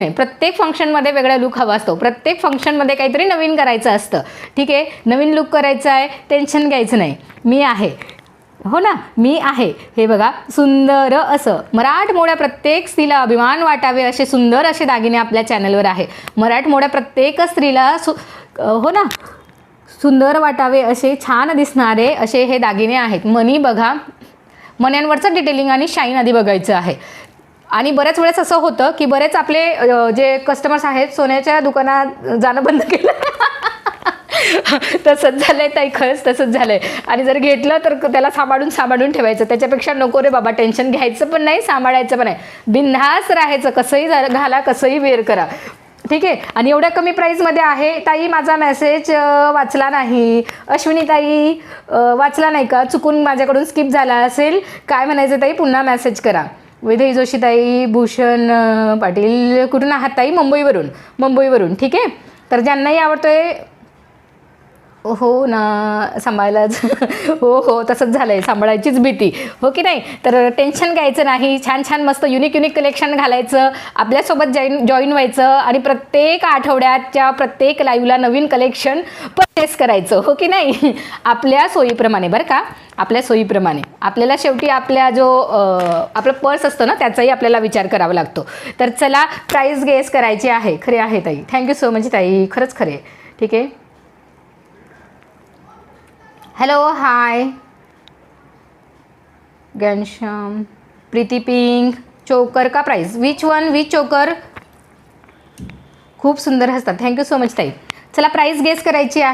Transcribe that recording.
प्रत्येक फंक्शनमध्ये वेगळा लुक हवा असतो, प्रत्येक फंक्शनमध्ये काहीतरी नवीन करायचं असतं. ठीक आहे, नवीन लुक करायचं आहे, टेन्शन घ्यायचं नाही. मी आहे, हो ना, मी आहे. हे बघा, सुंदर असं मराठमोळ्या प्रत्येक स्त्रीला अभिमान वाटावे असे सुंदर असे दागिने आपल्या चॅनलवर आहे. मराठमोळ्या प्रत्येक स्त्रीला हो ना, सुंदर वाटावे असे छान दिसणारे असे हे दागिने आहेत. मणी बघा, मण्यांवरचं डिटेलिंग आणि शाईन आधी बघायचं आहे. आणि बऱ्याच वेळेस असं होतं की बरेच आपले जे कस्टमर्स आहेत सोन्याच्या दुकानात जाणं बंद केलं. तसंच झालंय ताई, खरंच तसंच झालंय. आणि जर घेतलं तर त्याला सांभाळून ठेवायचं. त्याच्यापेक्षा नको रे बाबा, टेन्शन घ्यायचं पण नाही, सांभाळायचं पण नाही, बिनधास्त राहायचं. कसंही घाला, कसंही वेअर करा. ठीक आहे. आणि एवढ्या कमी प्राईजमध्ये आहे. ताई माझा मेसेज वाचला नाही, अश्विनी ताई वाचला नाही का, चुकून माझ्याकडून स्किप झाला असेल, काय म्हणायचं ताई, पुन्हा मेसेज करा. वैदेही जोशी ताई, भूषण पाटील, कुठून आहात ताई? मुंबईवरून. ठीक आहे. तर ज्यांनाही आवडतोय, हो ना, सांभाळायलाच. हो तसंच झालं आहे, सांभाळायचीच भीती, हो की नाही. तर टेन्शन घ्यायचं नाही, छान मस्त युनिक कलेक्शन घालायचं, आपल्यासोबत जॉईन व्हायचं आणि प्रत्येक आठवड्याच्या प्रत्येक लाईव्हला नवीन कलेक्शन परचेस करायचं, हो की नाही. आपल्या सोयीप्रमाणे बरं का, आपल्या सोयीप्रमाणे. आपल्याला शेवटी आपल्या आपलं पर्स असतं ना, त्याचाही आपल्याला विचार करावा लागतो. तर चला, प्राईस गेस करायची आहे. खरे आहे ताई, थँक्यू सो मच ताई, खरंच खरे. ठीक आहे. हॅलो, हाय घनश्याम, प्रीती पिंक, चोकर का प्राईस, विच चोकर, खूप सुंदर हसतात. थँक्यू सो मच ताई. चला, प्राईस गेस करायची आहे.